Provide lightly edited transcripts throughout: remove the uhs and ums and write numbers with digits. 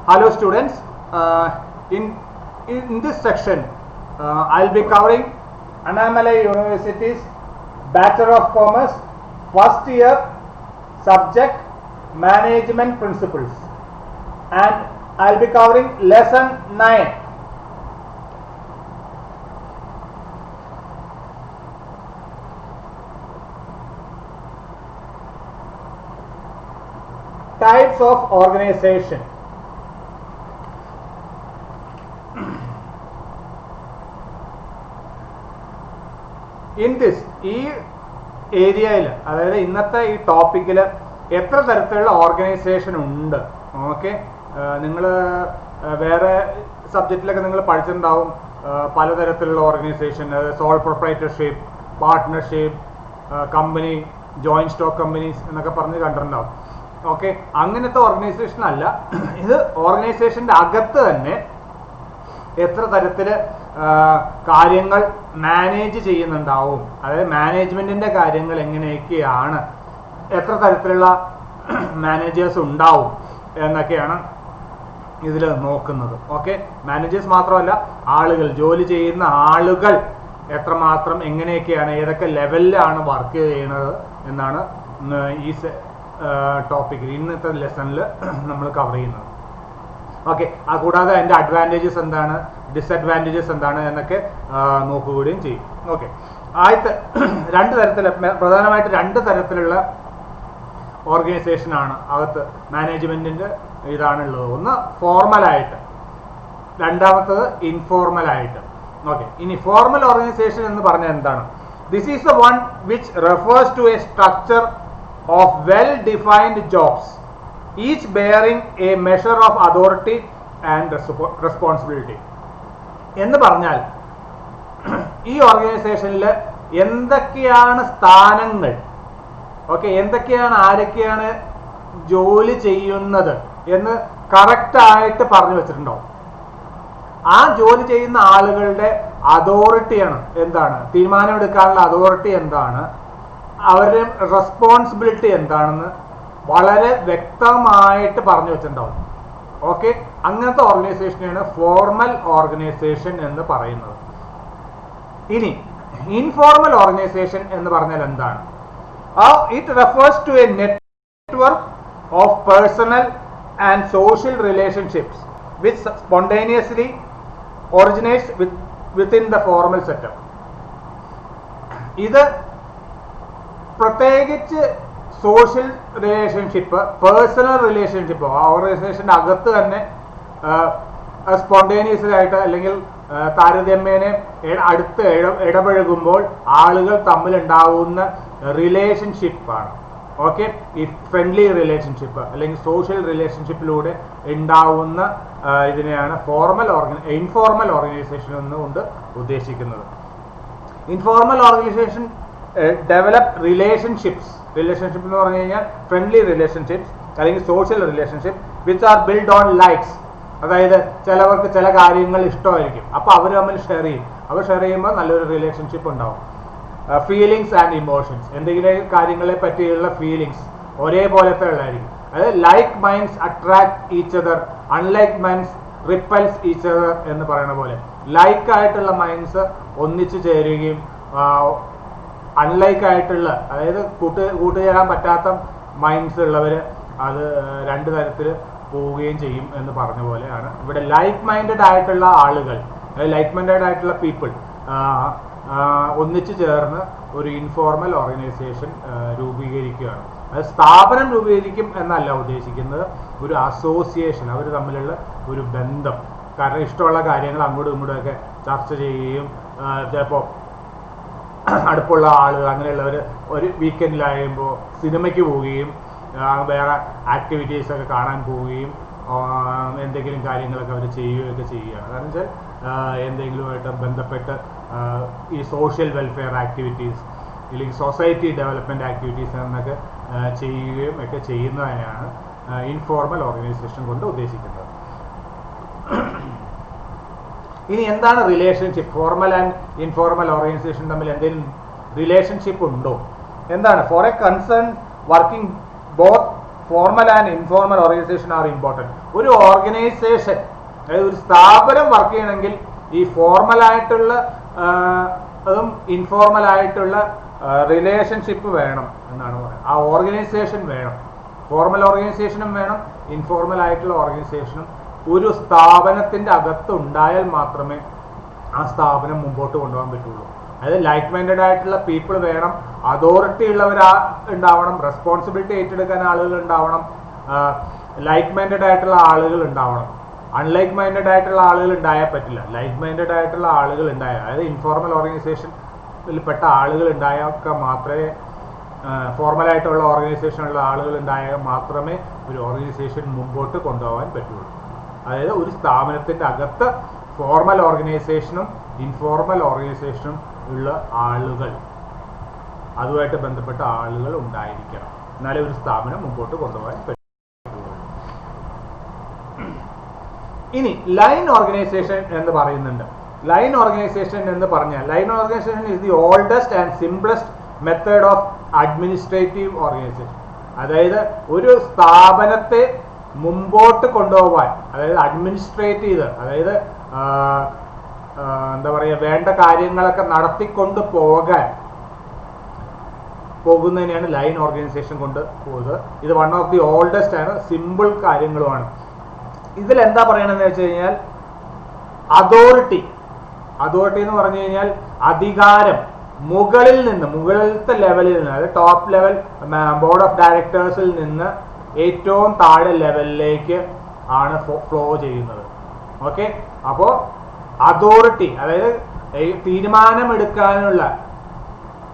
Hello students, in this section I'll be covering Annamalai University's Bachelor of Commerce first year subject Management Principles, and I'll be covering lesson 9. Types of organization. In this ഈ ഏരിയയിൽ, അതായത് ഇന്നത്തെ ഈ ടോപ്പിക്കിൽ എത്ര തരത്തിലുള്ള organisation ഉണ്ട്? Okay, നിങ്ങൾ വേറെ സബ്ജക്റ്റിലൊക്കെ നിങ്ങൾ പഠിച്ചിട്ടുണ്ടാവും പലതരത്തിലുള്ള organisation, sole proprietorship, partnership, company, joint stock companies എന്നൊക്കെ പറഞ്ഞ് കണ്ടിട്ടുണ്ടാവും. ഓക്കെ, അങ്ങനത്തെ ഓർഗനൈസേഷൻ അല്ല ഇത്. ഓർഗനൈസേഷൻ്റെ അകത്ത് തന്നെ എത്ര തരത്തിൽ കാര്യങ്ങൾ മാനേജ് ചെയ്യുന്നുണ്ടാവും, അതായത് മാനേജ്മെന്റിന്റെ കാര്യങ്ങൾ എങ്ങനെയൊക്കെയാണ്, എത്ര തരത്തിലുള്ള മാനേജേഴ്സ് ഉണ്ടാവും എന്നൊക്കെയാണ് ഇതിൽ നോക്കുന്നത്. ഓക്കെ, മാനേജേഴ്സ് മാത്രമല്ല, ആളുകൾ, ജോലി ചെയ്യുന്ന ആളുകൾ എത്രമാത്രം, എങ്ങനെയൊക്കെയാണ്, ഏതൊക്കെ ലെവലിലാണ് വർക്ക് ചെയ്യുന്നത് എന്നാണ് ഈ ടോപ്പിക്കിൽ, ഇന്നത്തെ ലെസണിൽ നമ്മൾ കവർ ചെയ്യുന്നത്. ഓക്കെ, കൂടാതെ അതിൻ്റെ അഡ്വാൻറ്റേജസ് എന്താണ്, ഡിസഡ്വാൻറ്റേജസ് എന്താണ് എന്നൊക്കെ നോക്കുകയും ചെയ്യും. ഓക്കെ, ആദ്യത്തെ രണ്ട് തരത്തിലുള്ള, പ്രധാനമായിട്ട് രണ്ട് തരത്തിലുള്ള ഓർഗനൈസേഷനാണ് അകത്ത് മാനേജ്മെന്റിന്റെ ഇതാണുള്ളത്. ഒന്ന് ഫോർമലായിട്ട്, രണ്ടാമത്തത് ഇൻഫോർമലായിട്ട്. ഓക്കെ, ഇനി ഫോർമൽ ഓർഗനൈസേഷൻ എന്ന് പറഞ്ഞാൽ എന്താണ്? This is the one which refers to a structure of well-defined jobs, each bearing a measure of authority and responsibility. എന്ന് പറഞ്ഞാൽ ഈ ഓർഗനൈസേഷനിൽ എന്തൊക്കെയാണ് സ്ഥാനങ്ങൾ, ഓക്കെ, എന്തൊക്കെയാണ്, ആരൊക്കെയാണ് ജോലി ചെയ്യുന്നത് എന്ന് കറക്റ്റായിട്ട് പറഞ്ഞു വെച്ചിട്ടുണ്ടാവും. ആ ജോലി ചെയ്യുന്ന ആളുകളുടെ അതോറിറ്റിയാണ് എന്താണ്, തീരുമാനമെടുക്കാനുള്ള അതോറിറ്റി എന്താണ്, അവരുടെ റെസ്പോൺസിബിലിറ്റി എന്താണെന്ന് വളരെ വ്യക്തമായിട്ട് പറഞ്ഞു വെച്ചിട്ടുണ്ടാവും. ഓക്കെ, അങ്ങനത്തെ ഓർഗനൈസേഷനെയാണ് ഫോർമൽ ഓർഗനൈസേഷൻ എന്ന് പറയുന്നത്. ഇനി ഇൻഫോർമൽ ഓർഗനൈസേഷൻ എന്ന് പറഞ്ഞാൽ എന്താണ്? It refers to a network of personal and social relationships which spontaneously originates within the formal setup. ഇത് പ്രത്യേകിച്ച് സോഷ്യൽ റിലേഷൻഷിപ്പ്, പേഴ്സണൽ റിലേഷൻഷിപ്പ്, ഓർഗനൈസേഷൻ്റെ അകത്ത് തന്നെ സ്പോണ്ടേനിയസ്ലി ആയിട്ട് അല്ലെങ്കിൽ താരതമ്യേന അടുത്ത് ഇടപഴകുമ്പോൾ ആളുകൾ തമ്മിലുണ്ടാവുന്ന റിലേഷൻഷിപ്പാണ്. ഓക്കെ, ഈ ഫ്രണ്ട്ലി റിലേഷൻഷിപ്പ് അല്ലെങ്കിൽ സോഷ്യൽ റിലേഷൻഷിപ്പിലൂടെ ഉണ്ടാവുന്ന ഇതിനെയാണ് ഇൻഫോർമൽ ഓർഗനൈസേഷൻ എന്നുകൊണ്ട് ഉദ്ദേശിക്കുന്നത്. ഇൻഫോർമൽ ഓർഗനൈസേഷൻ ഡെവലപ്പ് റിലേഷൻഷിപ്പ് എന്ന് പറഞ്ഞു കഴിഞ്ഞാൽ ഫ്രണ്ട്ലി റിലേഷൻഷിപ്സ് അല്ലെങ്കിൽ social relationship which are build on likes. അതായത് ചിലവർക്ക് ചില കാര്യങ്ങൾ ഇഷ്ടമായിരിക്കും, അപ്പോൾ അവർ തമ്മിൽ ഷെയർ ചെയ്യും. അവർ ഷെയർ ചെയ്യുമ്പോൾ നല്ലൊരു റിലേഷൻഷിപ്പ് ഉണ്ടാവും. ഫീലിങ്സ് ആൻഡ് ഇമോഷൻസ്, എന്തെങ്കിലും കാര്യങ്ങളെ പറ്റിയുള്ള ഫീലിങ്സ് ഒരേപോലത്തെ ഉള്ളതായിരിക്കും. അതായത് like minds attract each other, unlike minds repels each other എന്ന് പറയുന്ന പോലെ ലൈക്ക് ആയിട്ടുള്ള മൈൻഡ്സ് ഒന്നിച്ചു ചേരുകയും അൺലൈക്ക് ആയിട്ടുള്ള, അതായത് കൂട്ടുചേരാൻ പറ്റാത്ത മൈൻഡ്സ് ഉള്ളവർ അത് രണ്ട് തരത്തിൽ പോവുകയും ചെയ്യും എന്ന് പറഞ്ഞ പോലെയാണ് ഇവിടെ ലൈക്ക് മൈൻഡഡ് ആയിട്ടുള്ള ആളുകൾ, ലൈക്ക് മൈൻഡഡ് ആയിട്ടുള്ള പീപ്പിൾ ഒന്നിച്ചു ചേർന്ന് ഒരു ഇൻഫോർമൽ ഓർഗനൈസേഷൻ രൂപീകരിക്കുകയാണ്. അത് സ്ഥാപനം രൂപീകരിക്കും എന്നല്ല ഉദ്ദേശിക്കുന്നത്, ഒരു അസോസിയേഷൻ, അവർ തമ്മിലുള്ള ഒരു ബന്ധം. കാരണം ഇഷ്ടമുള്ള കാര്യങ്ങൾ അങ്ങോട്ടും ഇങ്ങോട്ടുമൊക്കെ ചർച്ച ചെയ്യുകയും ചിലപ്പോൾ അടുപ്പുള്ള ആളുകൾ അങ്ങനെയുള്ളവർ ഒരു വീക്കെൻഡിലാകുമ്പോൾ സിനിമയ്ക്ക് പോവുകയും വേറെ ആക്ടിവിറ്റീസൊക്കെ കാണാൻ പോവുകയും എന്തെങ്കിലും കാര്യങ്ങളൊക്കെ അവർ ചെയ്യുകയൊക്കെ ചെയ്യുകയാണ്. കാരണം വെച്ചാൽ എന്തെങ്കിലുമായിട്ട് ബന്ധപ്പെട്ട് ഈ സോഷ്യൽ വെൽഫെയർ ആക്ടിവിറ്റീസ് അല്ലെങ്കിൽ സൊസൈറ്റി ഡെവലപ്മെൻറ്റ് ആക്ടിവിറ്റീസ് എന്നൊക്കെ ചെയ്യുകയും ഒക്കെ ചെയ്യുന്നതിനാണ് ഇൻഫോർമൽ ഓർഗനൈസേഷൻ കൊണ്ട് ഉദ്ദേശിക്കുന്നത്. ഇനി എന്താണ് relationship? Formal and informal organisation തമ്മിൽ എന്തെങ്കിലും റിലേഷൻഷിപ്പ് ഉണ്ടോ? എന്താണ്? For a concern working both formal and informal organisation are important. ഒരു ഓർഗനൈസേഷൻ, അതായത് ഒരു സ്ഥാപനം വർക്ക് ചെയ്യണമെങ്കിൽ ഈ ഫോർമൽ ആയിട്ടുള്ള അതും ഇൻഫോർമൽ ആയിട്ടുള്ള റിലേഷൻഷിപ്പ് വേണം എന്നാണ് പറയുന്നത്. ആ ഓർഗനൈസേഷൻ വേണം. ഫോർമൽ ഓർഗനൈസേഷനും വേണം, ഇൻഫോർമൽ ആയിട്ടുള്ള ഓർഗനൈസേഷനും ഒരു സ്ഥാപനത്തിൻ്റെ അകത്ത് ഉണ്ടായാൽ മാത്രമേ ആ സ്ഥാപനം മുമ്പോട്ട് കൊണ്ടുപോകാൻ പറ്റുള്ളൂ. അതായത് ലൈക്ക് മൈൻഡഡ് ആയിട്ടുള്ള പീപ്പിൾ വേണം, അതോറിറ്റി ഉള്ളവർ ഉണ്ടാവണം, റെസ്പോൺസിബിലിറ്റി ഏറ്റെടുക്കാൻ ആളുകൾ ഉണ്ടാവണം, ലൈക്ക് മൈൻഡഡ് ആയിട്ടുള്ള ആളുകൾ ഉണ്ടാവണം. അൺലൈക്ക് മൈൻഡഡ് ആയിട്ടുള്ള ആളുകൾ ഉണ്ടായാൽ പറ്റില്ല. ലൈക്ക് മൈൻഡഡ് ആയിട്ടുള്ള ആളുകൾ ഉണ്ടായാൽ, അതായത് ഇൻഫോർമൽ ഓർഗനൈസേഷനിൽപ്പെട്ട ആളുകൾ ഉണ്ടായൊക്കെ മാത്രമേ, ഫോർമലായിട്ടുള്ള ഓർഗനൈസേഷനുള്ള ആളുകൾ ഉണ്ടായാൽ മാത്രമേ ഒരു ഓർഗനൈസേഷൻ മുമ്പോട്ട് കൊണ്ടുപോകാൻ പറ്റുള്ളൂ. അതായത് ഒരു സ്ഥാപനത്തിൻ്റെ അകത്ത് ഫോർമൽ ഓർഗനൈസേഷനും ഇൻഫോർമൽ ഓർഗനൈസേഷനും ഉള്ള ആളുകൾ, അതുമായിട്ട് ബന്ധപ്പെട്ട ആളുകൾ ഉണ്ടായിരിക്കണം, എന്നാലേ ഒരു സ്ഥാപനം മുമ്പോട്ട് കൊണ്ടുപോകാൻ പറ്റുള്ളൂ. ഇനി ലൈൻ ഓർഗനൈസേഷൻ എന്ന് പറയുന്നുണ്ട്. ലൈൻ ഓർഗനൈസേഷൻ എന്ന് പറഞ്ഞാൽ, line organisation is the oldest and simplest method of administrative organisation. അതായത് ഒരു സ്ഥാപനത്തെ മുമ്പോട്ട് കൊണ്ടുപോകാൻ, അതായത് അഡ്മിനിസ്ട്രേറ്റ് ചെയ്ത്, അതായത് എന്താ പറയുക, വേണ്ട കാര്യങ്ങളൊക്കെ നടത്തിക്കൊണ്ട് പോകുന്നതിനെയാണ് ലൈൻ ഓർഗനൈസേഷൻ കൊണ്ട് പോകുന്നത്. ഇത് വൺ ഓഫ് ദി ഓൾഡസ്റ്റ് ആണ്, സിമ്പിൾ കാര്യങ്ങളുമാണ്. ഇതിൽ എന്താ പറയണമെന്ന് വെച്ച് കഴിഞ്ഞാൽ, അതോറിറ്റി എന്ന് പറഞ്ഞു കഴിഞ്ഞാൽ അധികാരം മുകളിൽ നിന്ന്, മുകളിലത്തെ ലെവലിൽ നിന്ന്, അതായത് ടോപ്പ് ലെവൽ ബോർഡ് ഓഫ് ഡയറക്ടേഴ്സിൽ നിന്ന് ഏറ്റവും താഴെ ലെവലിലേക്ക് ആണ് ഫ്ലോ ചെയ്യുന്നത്. ഓക്കെ, അപ്പോൾ അതോറിറ്റി, അതായത് തീരുമാനമെടുക്കാനുള്ള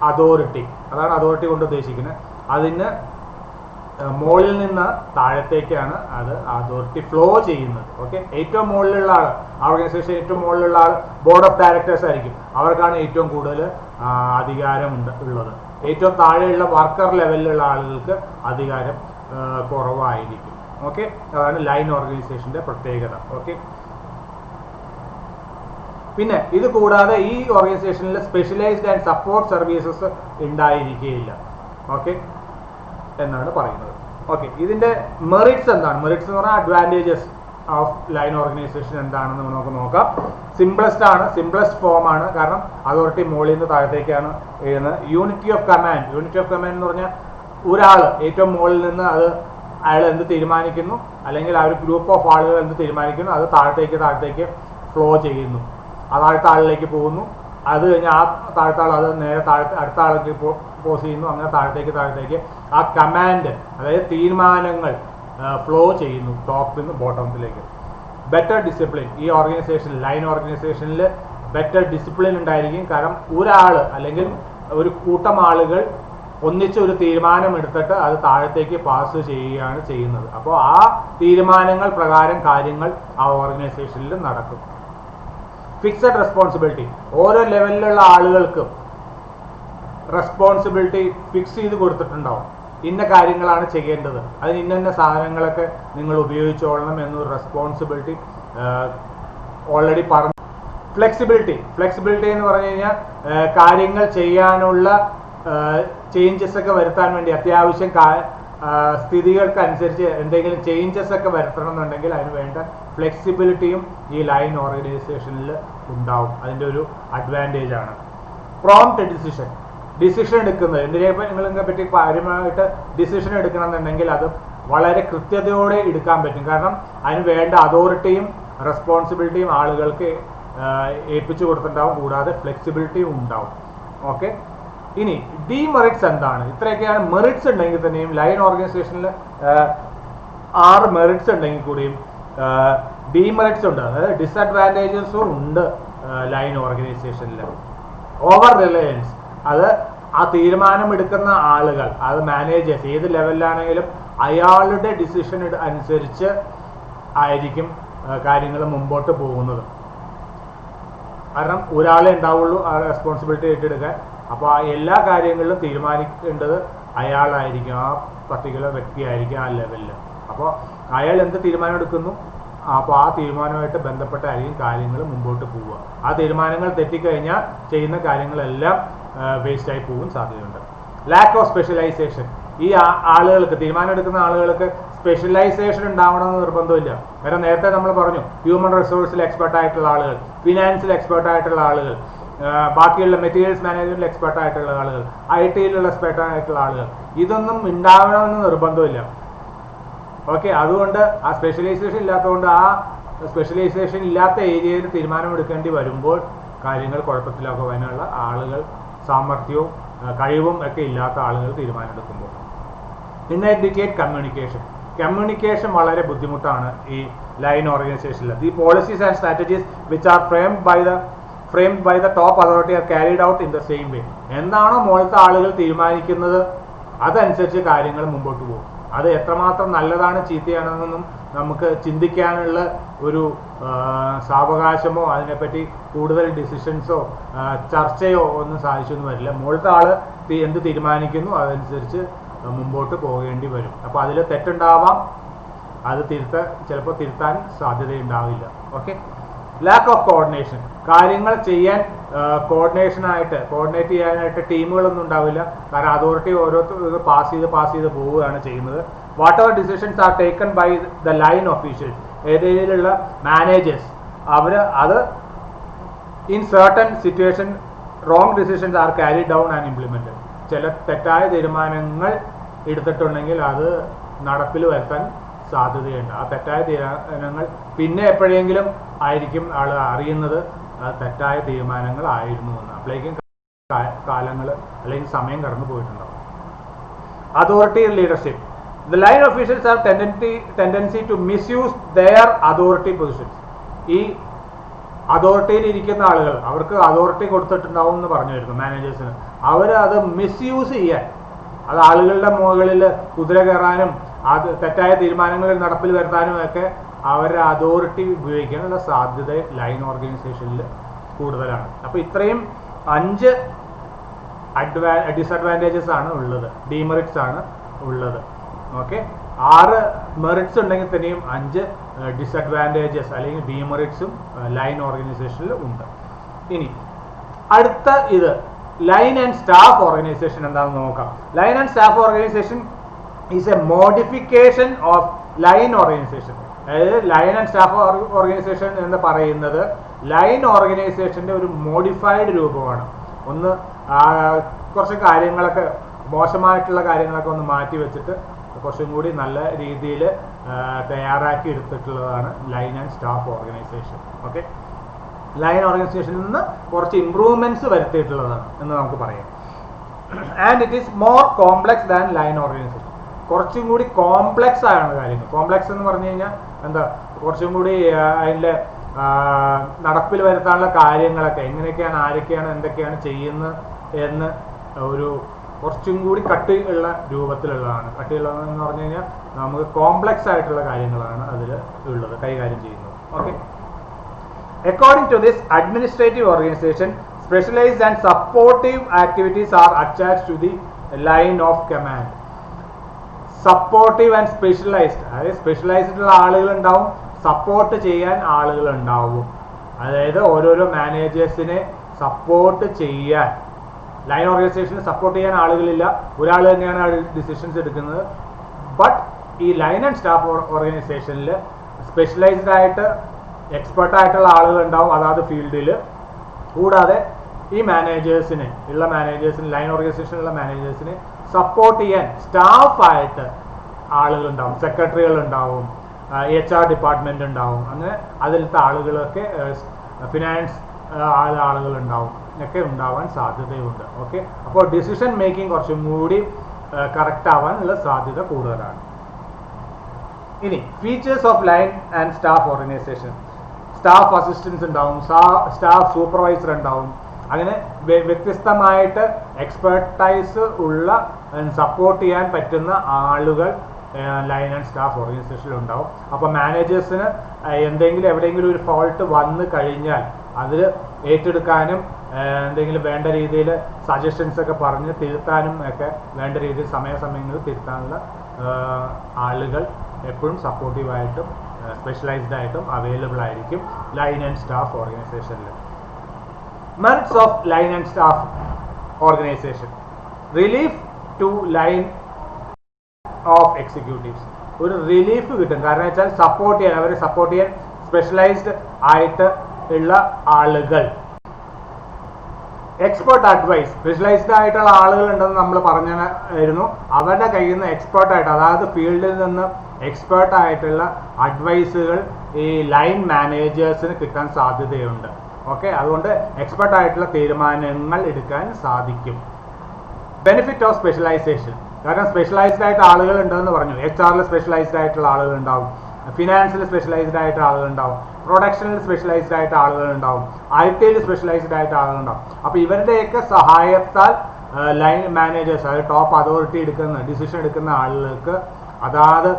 അതോറിറ്റി, അതാണ് അതോറിറ്റി കൊണ്ട് ഉദ്ദേശിക്കുന്നത്. അതിന് മുകളിൽ നിന്ന് താഴത്തേക്കാണ് അത് അതോറിറ്റി ഫ്ലോ ചെയ്യുന്നത്. ഓക്കെ, ഏറ്റവും മുകളിലുള്ള ആൾ, ഓർഗനൈസേഷൻ ഏറ്റവും മുകളിലുള്ള ആൾ ബോർഡ് ഓഫ് ഡയറക്ടേഴ്സ് ആയിരിക്കും. അവർക്കാണ് ഏറ്റവും കൂടുതൽ അധികാരം ഉള്ളത്. ഏറ്റവും താഴെയുള്ള വർക്കർ ലെവലിലുള്ള ആളുകൾക്ക് അധികാരം കുറവായിരിക്കും. ഓക്കെ, അതാണ് ലൈൻ ഓർഗനൈസേഷന്റെ പ്രത്യേകത. ഓക്കെ, പിന്നെ ഇത് കൂടാതെ ഈ ഓർഗനൈസേഷനിൽ സ്പെഷ്യലൈസ്ഡ് ആൻഡ് സപ്പോർട്ട് സർവീസസ് ഉണ്ടായിരിക്കുകയില്ല. ഓക്കെ എന്നാണ് പറയുന്നത്. ഓക്കെ, ഇതിന്റെ മെറിറ്റ്സ് എന്താണ്? മെറിറ്റ്സ് എന്ന് പറഞ്ഞാൽ അഡ്വാൻറ്റേജസ് ഓഫ് ലൈൻ ഓർഗനൈസേഷൻ എന്താണെന്ന് നമുക്ക് നോക്കാം. സിംപ്ലസ്റ്റ് ആണ്, സിംപ്ലസ്റ്റ് ഫോം ആണ്, കാരണം അതോറിറ്റി മുകളിൽ നിന്ന് താഴത്തേക്കാണ് എഴുതുന്നത്. യൂണിറ്റി ഓഫ് കമാൻഡ് എന്ന് പറഞ്ഞാൽ ഒരാൾ ഏറ്റവും മുകളിൽ നിന്ന് അയാൾ എന്ത് തീരുമാനിക്കുന്നു, അല്ലെങ്കിൽ ആ ഒരു ഗ്രൂപ്പ് ഓഫ് ആളുകൾ എന്ത് തീരുമാനിക്കുന്നു, അത് താഴത്തേക്ക് ഫ്ലോ ചെയ്യുന്നു. അത് അടുത്ത ആളിലേക്ക് പോകുന്നു. അത് കഴിഞ്ഞ് ആ താഴത്തെ ആൾ അത് നേരെ അടുത്ത ആളിലേക്ക് പോസ് ചെയ്യുന്നു. അങ്ങനെ താഴത്തേക്ക് ആ കമാൻഡ്, അതായത് തീരുമാനങ്ങൾ ഫ്ലോ ചെയ്യുന്നു ടോപ്പിൽ നിന്ന് ബോട്ടത്തിലേക്ക്. ബെറ്റർ ഡിസിപ്ലിൻ, ഈ ഓർഗനൈസേഷനിൽ, ലൈൻ ഓർഗനൈസേഷനിൽ ബെറ്റർ ഡിസിപ്ലിൻ ഉണ്ടായിരിക്കും. കാരണം ഒരാൾ അല്ലെങ്കിൽ ഒരു കൂട്ടം ആളുകൾ ഒന്നിച്ച് ഒരു തീരുമാനം എടുത്തിട്ട് അത് താഴത്തേക്ക് പാസ് ചെയ്യുകയാണ് ചെയ്യുന്നത്. അപ്പോൾ ആ തീരുമാനങ്ങൾ പ്രകാരം കാര്യങ്ങൾ ആ ഓർഗനൈസേഷനിൽ നടക്കും. ഫിക്സഡ് റെസ്പോൺസിബിലിറ്റി, ഓരോ ലെവലിലുള്ള ആളുകൾക്കും റെസ്പോൺസിബിലിറ്റി ഫിക്സ് ചെയ്ത് കൊടുത്തിട്ടുണ്ടാവും. ഇന്ന കാര്യങ്ങളാണ് ചെയ്യേണ്ടത്, അതിന് ഇന്ന സാധനങ്ങളൊക്കെ നിങ്ങൾ ഉപയോഗിച്ചോളണം എന്നൊരു റെസ്പോൺസിബിലിറ്റി ഓൾറെഡി പറഞ്ഞു. ഫ്ലെക്സിബിലിറ്റി എന്ന് പറഞ്ഞു കഴിഞ്ഞാൽ കാര്യങ്ങൾ ചെയ്യാനുള്ള ചേഞ്ചസ് ഒക്കെ വരുത്താൻ വേണ്ടി, അത്യാവശ്യം സ്ഥിതികൾക്ക് അനുസരിച്ച് എന്തെങ്കിലും ചേഞ്ചസ് ഒക്കെ വരുത്തണം എന്നുണ്ടെങ്കിൽ അതിന് വേണ്ട ഫ്ലെക്സിബിലിറ്റിയും ഈ ലൈൻ ഓർഗനൈസേഷനിൽ ഉണ്ടാവും. അതിൻ്റെ ഒരു അഡ്വാൻറ്റേജ് ആണ്. പ്രോംപ്റ്റ് ഡിസിഷൻ എടുക്കുന്നത്, നിങ്ങളെ പറ്റി കാര്യമായിട്ട് ഡിസിഷൻ എടുക്കണമെന്നുണ്ടെങ്കിൽ അത് വളരെ കൃത്യതയോടെ എടുക്കാൻ പറ്റും. കാരണം അതിന് വേണ്ട അതോറിറ്റിയും റെസ്പോൺസിബിലിറ്റിയും ആളുകൾക്ക് ഏൽപ്പിച്ചു കൊടുത്തിട്ടുണ്ടാവും. കൂടാതെ ഫ്ലെക്സിബിലിറ്റിയും ഉണ്ടാവും. ഓക്കെ, ഇനി ഡിമെറിറ്റ്സ് എന്താണ്? ഇത്രയൊക്കെയാണ് മെറിറ്റ്സ് ഉണ്ടെങ്കിൽ തന്നെയും ലൈൻ ഓർഗനൈസേഷനിൽ 6 മെറിറ്റ്സ് ഉണ്ടെങ്കിൽ കൂടിയും ഡിമെറിറ്റ്സ് ഉണ്ട്, അതായത് ഡിസഡ്വാൻറ്റേജസും ഉണ്ട് ലൈൻ ഓർഗനൈസേഷനിൽ. ഓവർ റിലയൻസ്, അത് ആ തീരുമാനം എടുക്കുന്ന ആളുകൾ, അത് മാനേജേഴ്സ് ഏത് ലെവലിലാണെങ്കിലും അയാളുടെ ഡിസിഷൻ അനുസരിച്ച് ആയിരിക്കും കാര്യങ്ങൾ മുമ്പോട്ട് പോകുന്നത്. കാരണം ഒരാളെ ഉണ്ടാവുള്ളൂ ആ റെസ്പോൺസിബിലിറ്റി ഏറ്റെടുക്കാൻ. അപ്പോൾ ആ എല്ലാ കാര്യങ്ങളിലും തീരുമാനിക്കേണ്ടത് അയാളായിരിക്കും, ആ പർട്ടിക്കുലർ വ്യക്തിയായിരിക്കും ആ ലെവലിൽ. അപ്പോൾ അയാൾ എന്ത് തീരുമാനം എടുക്കുന്നു, അപ്പോൾ ആ തീരുമാനമായിട്ട് ബന്ധപ്പെട്ടായിരിക്കും കാര്യങ്ങൾ മുമ്പോട്ട് പോവുക. ആ തീരുമാനങ്ങൾ തെറ്റിക്കഴിഞ്ഞാൽ ചെയ്യുന്ന കാര്യങ്ങളെല്ലാം വേസ്റ്റായി പോകാൻ സാധ്യതയുണ്ട്. ലാക്ക് ഓഫ് ഈ ആളുകൾക്ക് തീരുമാനം എടുക്കുന്ന ആളുകൾക്ക് സ്പെഷ്യലൈസേഷൻ ഉണ്ടാവണമെന്ന് നിർബന്ധമില്ല. കാരണം നേരത്തെ നമ്മൾ പറഞ്ഞു ഹ്യൂമൻ റിസോഴ്സിൽ എക്സ്പെർട്ട് ആയിട്ടുള്ള ആളുകൾ, ഫിനാൻസിൽ എക്സ്പെർട്ട് ആയിട്ടുള്ള ആളുകൾ, ബാക്കിയുള്ള മെറ്റീരിയൽസ് മാനേജ്മെന്റിൽ എക്സ്പെർട്ട് ആയിട്ടുള്ള ആളുകൾ, IT-യിലുള്ള എക്സ്പെർട്ട് ആയിട്ടുള്ള ആളുകൾ, ഇതൊന്നും ഉണ്ടാവണമെന്ന് നിർബന്ധമില്ല. ഓക്കെ, അതുകൊണ്ട് ആ സ്പെഷ്യലൈസേഷൻ ഇല്ലാത്തതുകൊണ്ട് ആ സ്പെഷ്യലൈസേഷൻ ഇല്ലാത്ത ഏരിയയിൽ തീരുമാനമെടുക്കേണ്ടി വരുമ്പോൾ കാര്യങ്ങൾ കുഴപ്പത്തിലാക്കുവാനുള്ള ആളുകൾ സാമർഥ്യവും കഴിവും ഒക്കെ ഇല്ലാത്ത ആളുകൾ തീരുമാനമെടുക്കുമ്പോൾ. പിന്നെ എഡ്യൂക്കേറ്റ് കമ്മ്യൂണിക്കേഷൻ വളരെ ബുദ്ധിമുട്ടാണ് ഈ ലൈൻ ഓർഗനൈസേഷനിൽ. The policies and strategies which are framed by the top authority are carried out in the same way. എന്താണോ മുകളിലത്തെ ആളുകൾ തീരുമാനിക്കുന്നത് അതനുസരിച്ച് കാര്യങ്ങൾ മുമ്പോട്ട് പോകും. അത് എത്രമാത്രം നല്ലതാണ് ചീത്തയാണെന്നൊന്നും നമുക്ക് ചിന്തിക്കാനുള്ള ഒരു സാവകാശമോ അതിനെപ്പറ്റി കൂടുതൽ ഡിസിഷൻസോ ചർച്ചയോ ഒന്നും സാധിച്ചൊന്നും വരില്ല. മുകളിലത്തെ ആള് എന്ത് തീരുമാനിക്കുന്നു അതനുസരിച്ച് മുമ്പോട്ട് പോകേണ്ടി വരും. അപ്പോൾ അതിൽ തെറ്റുണ്ടാവാം, അത് ചിലപ്പോൾ തിരുത്താൻ സാധ്യതയുണ്ടാവില്ല. ഓക്കെ, ലാക്ക് ഓഫ് കോർഡിനേഷൻ, കാര്യങ്ങൾ ചെയ്യാൻ കോർഡിനേറ്റ് ചെയ്യാനായിട്ട് ടീമുകളൊന്നും ഉണ്ടാവില്ല. കാരണം അതോറിറ്റി ഓരോരുത്തർ പാസ് ചെയ്ത് പോവുകയാണ് ചെയ്യുന്നത്. Whatever decisions are taken by the line officials, ഏരിയയിലുള്ള മാനേജേഴ്സ്, അവർ അത് in certain situation wrong decisions are carry down and implemented. ചില തെറ്റായ തീരുമാനങ്ങൾ എടുത്തിട്ടുണ്ടെങ്കിൽ അത് നടപ്പിൽ വരുത്താൻ സാധ്യതയുണ്ട്. ആ തെറ്റായ തീരുമാനങ്ങൾ പിന്നെ എപ്പോഴെങ്കിലും ആയിരിക്കും ആൾ അറിയുന്നത് തെറ്റായ തീരുമാനങ്ങൾ ആയിരുന്നു എന്ന്. അപ്പോഴേക്കും കാലങ്ങൾ അല്ലെങ്കിൽ സമയം കടന്നു പോയിട്ടുണ്ടാവും. Authority leadership, the line officials are tendency to misuse their authority positions. ഈ അതോറിറ്റിയിൽ ഇരിക്കുന്ന ആളുകൾ, അവർക്ക് അതോറിറ്റി കൊടുത്തിട്ടുണ്ടാവും എന്ന് പറഞ്ഞിരുന്നു മാനേജേഴ്സിന്, അവർ അത് മിസ്യൂസ് ചെയ്യാൻ, അത് ആളുകളുടെ മുകളിൽ കുതിര കയറാനും അത് തെറ്റായ തീരുമാനങ്ങൾ നടപ്പിൽ വരുത്താനും ഒക്കെ അവരുടെ അതോറിറ്റി ഉപയോഗിക്കാനുള്ള സാധ്യത ലൈൻ ഓർഗനൈസേഷനിൽ കൂടുതലാണ്. അപ്പോൾ ഇത്രയും 5 ഡിസഡ്വാൻറ്റേജസ് ആണ് ഉള്ളത്, ഡിമെറിറ്റ്സ് ആണ് ഉള്ളത്. ഓക്കെ, 6 മെറിറ്റ്സ് ഉണ്ടെങ്കിൽ തന്നെയും 5 ഡിസഡ്വാൻറ്റേജസ് അല്ലെങ്കിൽ ഡിമെറിറ്റ്സും ലൈൻ ഓർഗനൈസേഷനിൽ ഉണ്ട്. ഇനി അടുത്ത ഇത് ലൈൻ ആൻഡ് സ്റ്റാഫ് ഓർഗനൈസേഷൻ എന്താണെന്ന് നോക്കാം. Line and staff organisation is A modification of line organisation. അതായത് ലൈൻ ആൻഡ് സ്റ്റാഫ് ഓർഗനൈസേഷൻ എന്ന് പറയുന്നത് ലൈൻ ഓർഗനൈസേഷൻ്റെ ഒരു മോഡിഫൈഡ് രൂപമാണ്. ഒന്ന് കുറച്ച് കാര്യങ്ങളൊക്കെ, മോശമായിട്ടുള്ള കാര്യങ്ങളൊക്കെ ഒന്ന് മാറ്റി വെച്ചിട്ട് കുറച്ചും കൂടി നല്ല രീതിയിൽ തയ്യാറാക്കി എടുത്തിട്ടുള്ളതാണ് line and staff organization. Okay, line ഓർഗനൈസേഷനിൽ നിന്ന് കുറച്ച് ഇംപ്രൂവ്മെന്റ്സ് വരുത്തിയിട്ടുള്ളതാണ് എന്ന് നമുക്ക് പറയാം. And it is more complex than line organization. കുറച്ചും കൂടി കോംപ്ലക്സ് ആണ് കാര്യങ്ങൾ. കോംപ്ലക്സ് എന്ന് പറഞ്ഞു കഴിഞ്ഞാൽ എന്താ, കുറച്ചും കൂടി അതിൻ്റെ നടപ്പിൽ വരുത്താനുള്ള കാര്യങ്ങളൊക്കെ എങ്ങനെയൊക്കെയാണ്, ആരൊക്കെയാണ്, എന്തൊക്കെയാണ് ചെയ്യുന്നത് എന്ന് ഒരു കുറച്ചും കൂടി കട്ടിയുള്ള രൂപത്തിലുള്ളതാണ്. കട്ടിയുള്ളതെന്ന് പറഞ്ഞു കഴിഞ്ഞാൽ നമുക്ക് കോംപ്ലക്സ് ആയിട്ടുള്ള കാര്യങ്ങളാണ് അതിൽ ഉള്ളത്, കൈകാര്യം ചെയ്യുന്നത്. Okay, according to this administrative organization, specialized and supportive activities are attached to the line of command. Supportive and specialised, അതായത് സ്പെഷ്യലൈസ്ഡ് ഉള്ള ആളുകൾ ഉണ്ടാവും, സപ്പോർട്ട് ചെയ്യാൻ ആളുകൾ ഉണ്ടാവും. അതായത് ഓരോരോ മാനേജേഴ്സിനെ സപ്പോർട്ട് ചെയ്യാൻ, ലൈൻ ഓർഗനൈസേഷനെ സപ്പോർട്ട് ചെയ്യാൻ ആളുകളില്ല, ഒരാൾ തന്നെയാണ് ഡിസിഷൻസ് എടുക്കുന്നത്. ബട്ട് ഈ ലൈൻ ആൻഡ് സ്റ്റാഫ് ഓർഗനൈസേഷനിൽ സ്പെഷ്യലൈസ്ഡ് ആയിട്ട് എക്സ്പെർട്ട് ആയിട്ടുള്ള ആളുകൾ ഉണ്ടാവും അതാത് ഫീൽഡിൽ. കൂടാതെ ഈ മാനേജേഴ്സിന് ലൈൻ ഓർഗനൈസേഷനിലുള്ള മാനേജേഴ്സിനെ സപ്പോർട്ട് ചെയ്യാൻ സ്റ്റാഫായിട്ട് ആളുകളുണ്ടാവും, സെക്രട്ടറികൾ ഉണ്ടാവും, HR ഡിപ്പാർട്ട്മെന്റ് ഉണ്ടാവും, അങ്ങനെ അതിലത്തെ ആളുകളൊക്കെ ഫിനാൻസ് ആളുകൾ ഉണ്ടാവും, ഒക്കെ ഉണ്ടാവാൻ സാധ്യതയുണ്ട്. ഓക്കെ, അപ്പോൾ ഡിസിഷൻ മേക്കിംഗ് കുറച്ചും കൂടി കറക്റ്റ് ആവാനുള്ള സാധ്യത കൂടുതലാണ്. ഇനി features of line and staff organisation, staff assistance ഉണ്ടാവും, സ്റ്റാഫ് സൂപ്പർവൈസർ ഉണ്ടാവും, അങ്ങനെ വ്യത്യസ്തമായിട്ട് എക്സ്പെർട്ടൈസ് ഉള്ള സപ്പോർട്ട് ചെയ്യാൻ പറ്റുന്ന ആളുകൾ ലൈൻ ആൻഡ് സ്റ്റാഫ് ഓർഗനൈസേഷനിൽ ഉണ്ടാവും. അപ്പോൾ മാനേജേഴ്സിന് എവിടെയെങ്കിലും ഒരു ഫോൾട്ട് വന്നു കഴിഞ്ഞാൽ അതിൽ ഏറ്റെടുക്കാനും എന്തെങ്കിലും വേണ്ട രീതിയിൽ സജഷൻസ് ഒക്കെ പറഞ്ഞ് തിരുത്താനും ഒക്കെ വേണ്ട രീതിയിൽ സമയങ്ങളിൽ തിരുത്താനുള്ള ആളുകൾ എപ്പോഴും സപ്പോർട്ടീവായിട്ടും സ്പെഷ്യലൈസ്ഡ് ആയിട്ടും അവൈലബിൾ ആയിരിക്കും ലൈൻ ആൻഡ് സ്റ്റാഫ് ഓർഗനൈസേഷനിൽ. Merits of line and staff organisation, relief to line of executives. ഒരു റിലീഫ് കിട്ടും. കാരണം വെച്ചാൽ അവരെ സപ്പോർട്ട് ചെയ്യാൻ സ്പെഷ്യലൈസ്ഡ് ആയിട്ട് ഉള്ള ആളുകൾ. എക്സ്പേർട്ട് അഡ്വൈസ്, സ്പെഷ്യലൈസ്ഡ് ആയിട്ടുള്ള ആളുകൾ ഉണ്ടെന്ന് നമ്മൾ പറഞ്ഞിരുന്നു. അവരുടെ കയ്യിൽ നിന്ന് എക്സ്പേർട്ടായിട്ട്, അതായത് ഫീൽഡിൽ നിന്ന് എക്സ്പേർട്ട് ആയിട്ടുള്ള അഡ്വൈസുകൾ ഈ ലൈൻ മാനേജേഴ്സിന് കിട്ടാൻ സാധ്യതയുണ്ട്. ഓക്കെ, അതുകൊണ്ട് എക്സ്പേർട്ട് ആയിട്ടുള്ള തീരുമാനങ്ങൾ എടുക്കാൻ സാധിക്കും. ബെനിഫിറ്റ് ഓഫ് സ്പെഷ്യലൈസേഷൻ, കാരണം സ്പെഷ്യലൈസ്ഡ് ആയിട്ട് ആളുകൾ ഉണ്ടെന്ന് പറഞ്ഞു. HR സ്പെഷ്യലൈസ്ഡ് ആയിട്ടുള്ള ആളുകൾ ഉണ്ടാവും, ഫിനാൻസിൽ സ്പെഷ്യലൈസ്ഡ് ആയിട്ട് ആളുകൾ ഉണ്ടാവും, പ്രൊഡക്ഷനിൽ സ്പെഷ്യലൈസ്ഡ് ആയിട്ട് ആളുകൾ ഉണ്ടാവും, IT സ്പെഷ്യലൈസ്ഡ് ആയിട്ട് ആളുകൾ ഉണ്ടാവും. അപ്പോൾ ഇവരുടെയൊക്കെ സഹായത്താൽ ലൈൻ മാനേജേഴ്സ്, അതായത് ടോപ്പ് അതോറിറ്റി ഡിസിഷൻ എടുക്കുന്ന ആളുകൾക്ക് അതാത്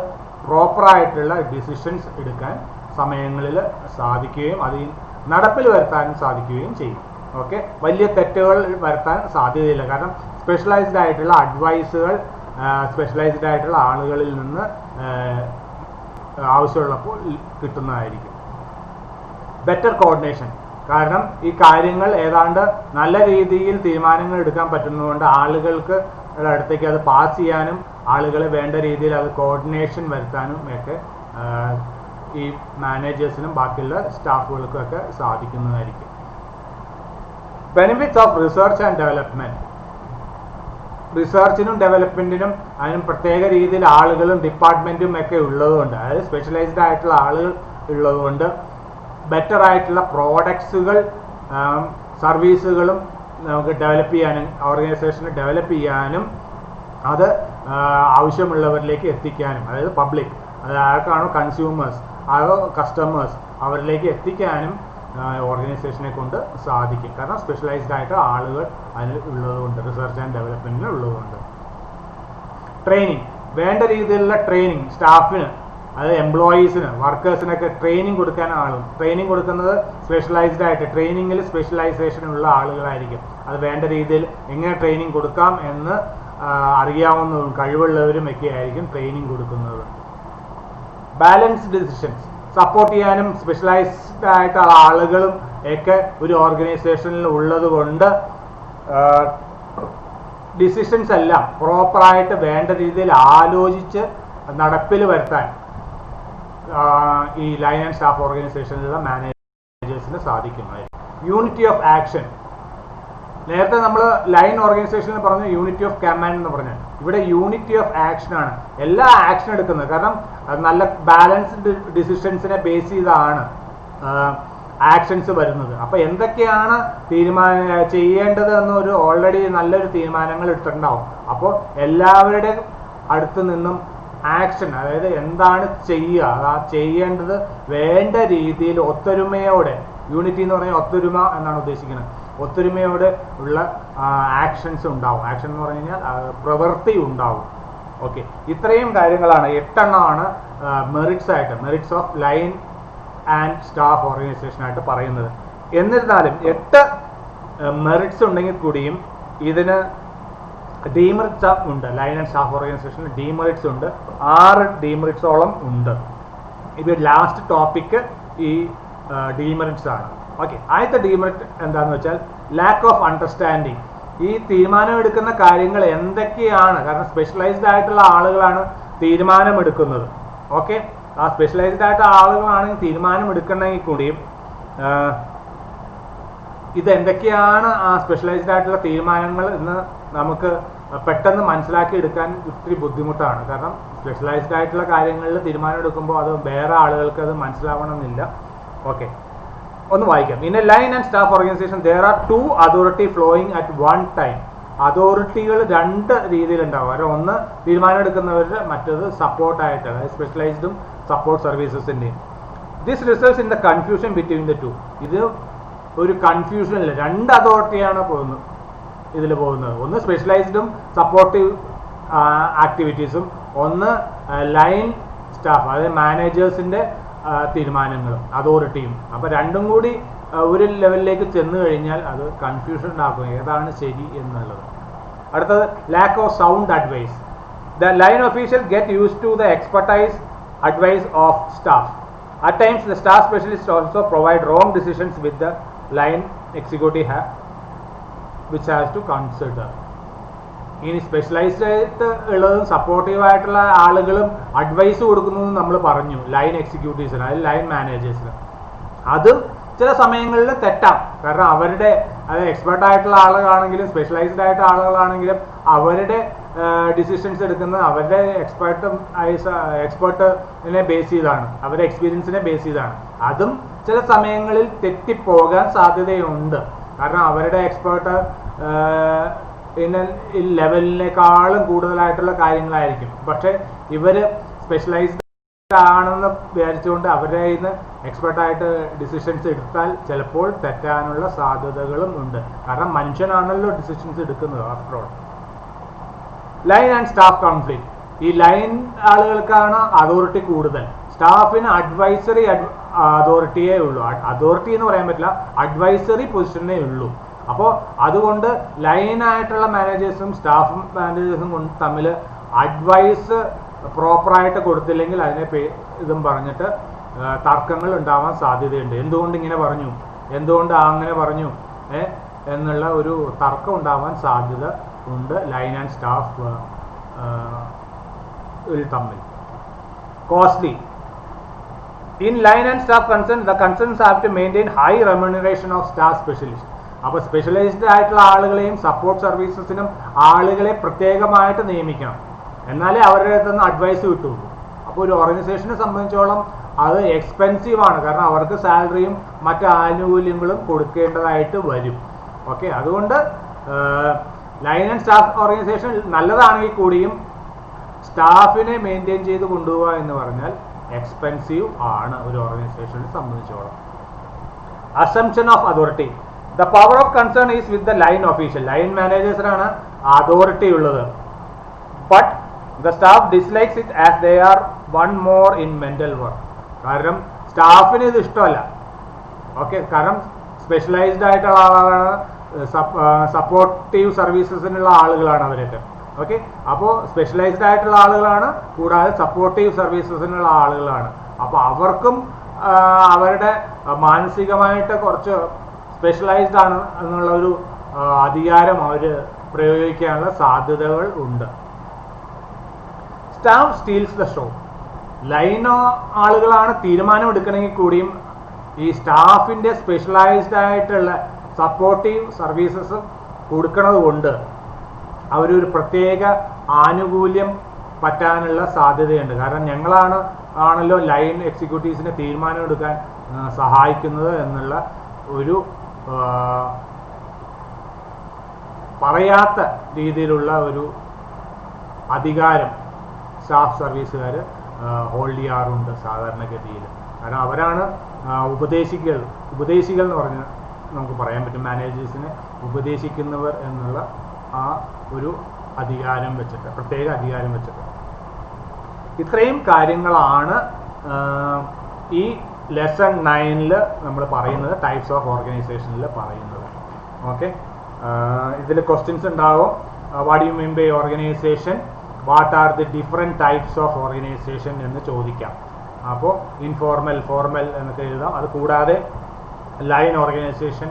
പ്രോപ്പറായിട്ടുള്ള ഡിസിഷൻസ് എടുക്കാൻ സമയങ്ങളിൽ സാധിക്കുകയും അത് നടപ്പിൽ വരുത്താനും സാധിക്കുകയും ചെയ്യും. ഓക്കെ, വലിയ തെറ്റുകൾ വരുത്താൻ സാധ്യതയില്ല. കാരണം സ്പെഷ്യലൈസ്ഡ് ആയിട്ടുള്ള അഡ്വൈസുകൾ സ്പെഷ്യലൈസ്ഡ് ആയിട്ടുള്ള ആളുകളിൽ നിന്ന് ആവശ്യമുള്ളപ്പോൾ കിട്ടുന്നതായിരിക്കും. ബെറ്റർ കോർഡിനേഷൻ, കാരണം ഈ കാര്യങ്ങൾ ഏതാണ്ട് നല്ല രീതിയിൽ തീരുമാനങ്ങൾ എടുക്കാൻ പറ്റുന്നതുകൊണ്ട് ആളുകൾക്ക് അടുത്തേക്ക് അത് പാസ് ചെയ്യാനും ആളുകളെ വേണ്ട രീതിയിൽ അത് കോർഡിനേഷൻ വരുത്താനും ഒക്കെ ഈ മാനേജേഴ്സിനും ബാക്കിയുള്ള സ്റ്റാഫുകൾക്കും ഒക്കെ സാധിക്കുന്നതായിരിക്കും. Benefits of research and development, റിസർച്ചിനും ഡെവലപ്മെന്റിനും അതിനും പ്രത്യേക രീതിയിൽ ആളുകളും ഡിപ്പാർട്ട്മെന്റും ഒക്കെ ഉള്ളതുകൊണ്ട്, അതായത് സ്പെഷ്യലൈസ്ഡ് ആയിട്ടുള്ള ആളുകൾ ഉള്ളതുകൊണ്ട് ബെറ്റർ ആയിട്ടുള്ള പ്രോഡക്ട്സുകൾ സർവീസുകളും നമുക്ക് ഡെവലപ്പ് ചെയ്യാനും ഓർഗനൈസേഷന് ഡെവലപ്പ് ചെയ്യാനും അത് ആവശ്യമുള്ളവരിലേക്ക് എത്തിക്കാനും, അതായത് പബ്ലിക്, അത് ആർക്കാണോ കൺസ്യൂമേഴ്സ് അതോ കസ്റ്റമേഴ്സ് അവരിലേക്ക് എത്തിക്കാനും ഓർഗനൈസേഷനെ കൊണ്ട് സാധിക്കും. കാരണം സ്പെഷ്യലൈസ്ഡ് ആയിട്ട് ആളുകൾ അതിന് ഉള്ളതുകൊണ്ട്, റിസർച്ച് ആൻഡ് ഡെവലപ്മെന്റിന് ഉള്ളതുകൊണ്ട്. ട്രെയിനിങ്, വേണ്ട രീതിയിലുള്ള ട്രെയിനിങ് സ്റ്റാഫിന്, അത് എംപ്ലോയീസിന്, വർക്കേഴ്സിനൊക്കെ ട്രെയിനിങ് കൊടുക്കാൻ ആളും. ട്രെയിനിങ് കൊടുക്കുന്നത് സ്പെഷ്യലൈസ്ഡ് ആയിട്ട്, ട്രെയിനിങ്ങിൽ സ്പെഷ്യലൈസേഷനുള്ള ആളുകളായിരിക്കും. അത് വേണ്ട രീതിയിൽ എങ്ങനെ ട്രെയിനിങ് കൊടുക്കാം എന്ന് അറിയാവുന്നതും കഴിവുള്ളവരും ഒക്കെ ആയിരിക്കും ട്രെയിനിങ് കൊടുക്കുന്നത്. ബാലൻസ്ഡ് ഡിസിഷൻസ്, സപ്പോർട്ട് ചെയ്യാനും സ്പെഷ്യലൈസ്ഡ് ആയിട്ടുള്ള ആളുകളും ഒക്കെ ഒരു ഓർഗനൈസേഷനിൽ ഉള്ളത് കൊണ്ട് ഡിസിഷൻസ് എല്ലാം പ്രോപ്പറായിട്ട് വേണ്ട രീതിയിൽ ആലോചിച്ച് നടപ്പിൽ വരുത്താൻ ഈ ലൈൻ ആൻഡ് സ്റ്റാഫ് ഓർഗനൈസേഷനിലുള്ള മാനേജേഴ്സിന് സാധിക്കുമായിരിക്കും. യൂണിറ്റി ഓഫ് ആക്ഷൻ, നേരത്തെ നമ്മൾ ലൈൻ ഓർഗനൈസേഷനിൽ പറഞ്ഞു യൂണിറ്റി ഓഫ് കമാൻഡ് എന്ന് പറഞ്ഞാൽ, ഇവിടെ യൂണിറ്റി ഓഫ് ആക്ഷൻ ആണ്. എല്ലാ ആക്ഷൻ എടുക്കുന്നത്, കാരണം നല്ല ബാലൻസ്ഡ് ഡിസിഷൻസിനെ ബേസ് ചെയ്താണ് ആക്ഷൻസ് വരുന്നത്. അപ്പോൾ എന്തൊക്കെയാണ് ചെയ്യേണ്ടത് എന്നൊരു ഓൾറെഡി നല്ലൊരു തീരുമാനങ്ങൾ എടുത്തിട്ടുണ്ടാവും. അപ്പോൾ എല്ലാവരുടെ അടുത്ത് നിന്നും ആക്ഷൻ, അതായത് എന്താണ് ചെയ്യുക, ചെയ്യേണ്ടത് വേണ്ട രീതിയിൽ ഒത്തൊരുമയോടെ, യൂണിറ്റി എന്ന് പറഞ്ഞാൽ ഒത്തൊരുമ എന്നാണ് ഉദ്ദേശിക്കുന്നത്, ഒത്തൊരുമയോടെ ഉള്ള ആക്ഷൻസ് ഉണ്ടാവും. ആക്ഷൻ എന്ന് പറഞ്ഞു കഴിഞ്ഞാൽ പ്രവൃത്തി ഉണ്ടാവും. ഓക്കെ, ഇത്രയും കാര്യങ്ങളാണ്, 8 എണ്ണമാണ് merits of line and staff organisation ആയിട്ട് പറയുന്നത്. എന്നിരുന്നാലും 8 മെറിറ്റ്സ് ഉണ്ടെങ്കിൽ കൂടിയും ഇതിന് ഡീമെറിറ്റ്സ് ഉണ്ട്. ലൈൻ ആൻഡ് സ്റ്റാഫ് ഓർഗനൈസേഷന് ഡീമെറിറ്റ്സ് ഉണ്ട്, 6 ഡീമെറിറ്റ്സോളം ഉണ്ട്. ഇത് ലാസ്റ്റ് ടോപ്പിക്ക് ഈ ഡീമെറിറ്റ്സ് ആണ്. ഓക്കെ, ആദ്യത്തെ ഡീമെറിറ്റ് എന്താണെന്ന് വെച്ചാൽ ലാക്ക് ഓഫ് അണ്ടർസ്റ്റാൻഡിങ്. ഈ തീരുമാനമെടുക്കുന്ന കാര്യങ്ങൾ എന്തൊക്കെയാണ്, കാരണം സ്പെഷ്യലൈസ്ഡ് ആയിട്ടുള്ള ആളുകളാണ് തീരുമാനമെടുക്കുന്നത്. ഓക്കെ, ആ സ്പെഷ്യലൈസ്ഡ് ആയിട്ടുള്ള ആളുകളാണ് തീരുമാനം എടുക്കണമെങ്കിൽ കൂടിയും ഇതെന്തൊക്കെയാണ് ആ സ്പെഷ്യലൈസ്ഡ് ആയിട്ടുള്ള തീരുമാനങ്ങൾ എന്ന് നമുക്ക് പെട്ടെന്ന് മനസ്സിലാക്കി എടുക്കാൻ ഒത്തിരി ബുദ്ധിമുട്ടാണ്. കാരണം സ്പെഷ്യലൈസ്ഡ് ആയിട്ടുള്ള കാര്യങ്ങളിൽ തീരുമാനം എടുക്കുമ്പോൾ അത് വേറെ ആളുകൾക്ക് അത് മനസ്സിലാവണമെന്നില്ല. ഓക്കെ, ഒന്ന് വായിക്കാം. In a line and staff organization there are 2 authority flowing at one time. അതോറിറ്റികൾ 2 രീതിയിലുണ്ടാവും. അവർ ഒന്ന് തീരുമാനം എടുക്കുന്നവരുടെ, മറ്റത് സപ്പോർട്ടായിട്ട്, അതായത് സ്പെഷ്യലൈസ്ഡും സപ്പോർട്ട് സർവീസസിൻ്റെയും. This results in the confusion between the 2. ഇത് ഒരു കൺഫ്യൂഷനില്ല, 2 അതോറിറ്റിയാണ് ഇതിൽ പോകുന്നത്. ഒന്ന് സ്പെഷ്യലൈസ്ഡും സപ്പോർട്ടീവ് ആക്ടിവിറ്റീസും, ഒന്ന് ലൈൻ സ്റ്റാഫ്, അതായത് മാനേജേഴ്സിൻ്റെ തീരുമാനങ്ങളും അതോറിറ്റിയും. അപ്പോൾ രണ്ടും കൂടി ഒരു ലെവലിലേക്ക് ചെന്ന് കഴിഞ്ഞാൽ അത് കൺഫ്യൂഷൻ ഉണ്ടാക്കും, ഏതാണ് ശരി എന്നുള്ളത്. അടുത്തത് lack of sound advice. The line official get use to the expertise advice of staff. At times the staff specialists also provide wrong decisions with the line executive which has to consider. ഇനി specialised ആയിട്ട് ഉള്ളതും supportive ആയിട്ടുള്ള ആളുകളും advice കൊടുക്കുന്നതും നമ്മൾ പറഞ്ഞു, line എക്സിക്യൂട്ടീവ്സിന്, അതിൽ line മാനേജേഴ്സിന്. അതും ചില സമയങ്ങളിൽ തെറ്റാം. കാരണം അവരുടെ എക്സ്പെർട്ട് ആയിട്ടുള്ള ആളുകളാണെങ്കിലും സ്പെഷ്യലൈസ്ഡ് ആയിട്ടുള്ള ആളുകളാണെങ്കിലും അവരുടെ ഡിസിഷൻസ് എടുക്കുന്നത് അവരുടെ എക്സ്പെർട്ടിനെ ബേസ് ചെയ്താണ്, അവരുടെ എക്സ്പീരിയൻസിനെ ബേസ് ചെയ്താണ്. അതും ചില സമയങ്ങളിൽ തെറ്റിപ്പോകാൻ സാധ്യതയുണ്ട്. കാരണം അവരുടെ എക്സ്പെർട്ട് ലെവലിനേക്കാളും കൂടുതലായിട്ടുള്ള കാര്യങ്ങളായിരിക്കും. പക്ഷെ ഇവർ സ്പെഷ്യലൈസ്ഡ് ആണെന്ന് വിചാരിച്ചുകൊണ്ട് അവരുടെ കയ്യിൽ നിന്ന് എക്സ്പെർട്ടായിട്ട് ഡിസിഷൻസ് എടുത്താൽ ചിലപ്പോൾ തെറ്റാനുള്ള സാധ്യതകളും ഉണ്ട്. കാരണം മനുഷ്യനാണല്ലോ ഡിസിഷൻസ് എടുക്കുന്നത് after all. Line and staff conflict. ഈ ലൈൻ ആളുകൾക്കാണ് അതോറിറ്റി കൂടുതൽ, സ്റ്റാഫിന് അഡ്വൈസറി അതോറിറ്റിയേ ഉള്ളൂ. അതോറിറ്റി എന്ന് പറയാൻ പറ്റില്ല, അഡ്വൈസറി പൊസിഷനേ ഉള്ളൂ. അപ്പോൾ അതുകൊണ്ട് ലൈനായിട്ടുള്ള മാനേജേഴ്സും സ്റ്റാഫ് മാനേജേഴ്സും തമ്മിൽ അഡ്വൈസ് പ്രോപ്പറായിട്ട് കൊടുത്തില്ലെങ്കിൽ അതിനെ ഇതും പറഞ്ഞിട്ട് തർക്കങ്ങൾ ഉണ്ടാവാൻ സാധ്യതയുണ്ട്. എന്തുകൊണ്ട് ഇങ്ങനെ പറഞ്ഞു, എന്തുകൊണ്ട് അങ്ങനെ പറഞ്ഞു എന്നുള്ള ഒരു തർക്കം ഉണ്ടാവാൻ സാധ്യത ഉണ്ട് ലൈൻ ആൻഡ് സ്റ്റാഫ് തമ്മിൽ. Costly. In line and staff concern the concerns have to maintain high remuneration of staff specialist. അപ്പോൾ സ്പെഷ്യലൈസ്ഡ് ആയിട്ടുള്ള ആളുകളെയും സപ്പോർട്ട് സർവീസസിനും ആളുകളെ പ്രത്യേകമായിട്ട് നിയമിക്കണം, എന്നാലേ അവരുടെ അടുത്ത് നിന്ന് അഡ്വൈസ് കിട്ടുള്ളൂ. അപ്പോൾ ഒരു ഓർഗനൈസേഷനെ സംബന്ധിച്ചോളം അത് എക്സ്പെൻസീവ് ആണ്. കാരണം അവർക്ക് സാലറിയും മറ്റ് ആനുകൂല്യങ്ങളും കൊടുക്കേണ്ടതായിട്ട് വരും. ഓക്കെ, അതുകൊണ്ട് ലൈൻ ആൻഡ് സ്റ്റാഫ് ഓർഗനൈസേഷൻ നല്ലതാണെങ്കിൽ കൂടിയും സ്റ്റാഫിനെ മെയിൻറ്റെയിൻ ചെയ്ത് കൊണ്ടുപോവുക എന്ന് പറഞ്ഞാൽ എക്സ്പെൻസീവ് ആണ് ഒരു ഓർഗനൈസേഷനെ സംബന്ധിച്ചോളം. Assumption of authority. The power of concern is with the line official. Line മാനേജേഴ്സിനാണ് അതോറിറ്റി ഉള്ളത്. But the staff dislikes it as they are one more in mental work. കാരണം സ്റ്റാഫിന് ഇത് ഇഷ്ടമല്ല. ഓക്കെ, കാരണം സ്പെഷ്യലൈസ്ഡ് ആയിട്ടുള്ള ആളാണ്, സപ്പോർട്ടീവ് സർവീസസിനുള്ള ആളുകളാണ് അവരൊക്കെ. ഓക്കെ, അപ്പോൾ സ്പെഷ്യലൈസ്ഡ് ആയിട്ടുള്ള ആളുകളാണ്, കൂടാതെ സപ്പോർട്ടീവ് സർവീസസിനുള്ള ആളുകളാണ്. അപ്പോൾ അവർക്കും അവരുടെ മാനസികമായിട്ട് കുറച്ച് സ്പെഷ്യലൈസ്ഡ് ആണ് എന്നുള്ള ഒരു അധികാരം അവർ പ്രയോഗിക്കാനുള്ള സാധ്യതകൾ ഉണ്ട്. Staff steals the show. ലൈനോ ആളുകളാണ് തീരുമാനം എടുക്കണമെങ്കിൽ കൂടിയും ഈ സ്റ്റാഫിൻ്റെ സ്പെഷ്യലൈസ്ഡ് ആയിട്ടുള്ള സപ്പോർട്ടീവ് സർവീസസ് കൊടുക്കുന്നത് കൊണ്ട് അവരൊരു പ്രത്യേക ആനുകൂല്യം പറ്റാനുള്ള സാധ്യതയുണ്ട്. കാരണം ആണല്ലോ ലൈൻ എക്സിക്യൂട്ടീവ്സിനെ തീരുമാനം എടുക്കാൻ സഹായിക്കുന്നത് എന്നുള്ള ഒരു പറയാത്ത രീതിയിലുള്ള ഒരു അധികാരം സ്റ്റാഫ് സർവീസുകാർ ഹോൾഡ് ചെയ്യാറുണ്ട് സാധാരണഗതിയിൽ. കാരണം അവരാണ് ഉപദേശികൾ എന്ന് പറഞ്ഞാൽ നമുക്ക് പറയാൻ പറ്റും. മാനേജേഴ്സിനെ ഉപദേശിക്കുന്നവർ എന്നുള്ള ആ ഒരു അധികാരം വെച്ചിട്ട്, പ്രത്യേക അധികാരം വെച്ചിട്ട്. ഇത്രയും കാര്യങ്ങളാണ് ഈ ലെസൺ 9 നമ്മൾ പറയുന്നത്, ടൈപ്സ് ഓഫ് ഓർഗനൈസേഷനിൽ പറയുന്നത്. ഓക്കെ, ഇതിൽ ക്വസ്റ്റ്യൻസ് ഉണ്ടാവും. What you mean by organisation, what are the different types of organisation എന്ന് ചോദിക്കാം. അപ്പോൾ ഇൻഫോർമൽ, ഫോർമൽ എന്നൊക്കെ എഴുതാം. അത് കൂടാതെ line organisation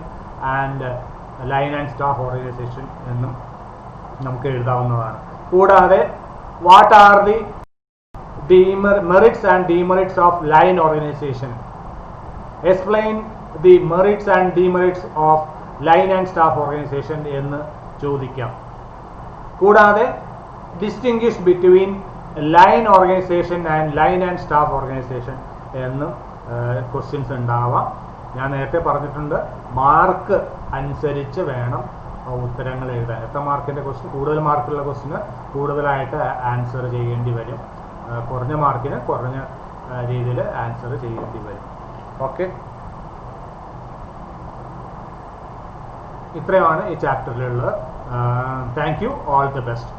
and line and staff organisation എന്നും നമുക്ക് എഴുതാവുന്നതാണ്. കൂടാതെ what are the merits and demerits of line organisation, explain the merits and demerits of line and staff organisation എന്ന് ചോദിക്കാം. കൂടാതെ distinguish between line organisation and line and staff organisation എന്നും questions ഉണ്ടാവാം. ഞാൻ നേരത്തെ പറഞ്ഞിട്ടുണ്ട്, മാർക്ക് അനുസരിച്ച് വേണം ഉത്തരങ്ങൾ എഴുതാൻ. എത്ര മാർക്കിൻ്റെ ക്വസ്റ്റ്യൻ, കൂടുതൽ മാർക്കുള്ള ക്വസ്റ്റ്യന് കൂടുതലായിട്ട് ആൻസർ ചെയ്യേണ്ടി വരും, കുറഞ്ഞ മാർക്കിന് കുറഞ്ഞ രീതിയിൽ ആൻസർ ചെയ്യേണ്ടി വരും. ഓക്കെ, ഇത്രയാണ് ഈ ചാപ്റ്ററിലുള്ളത്. Thank you, all the best.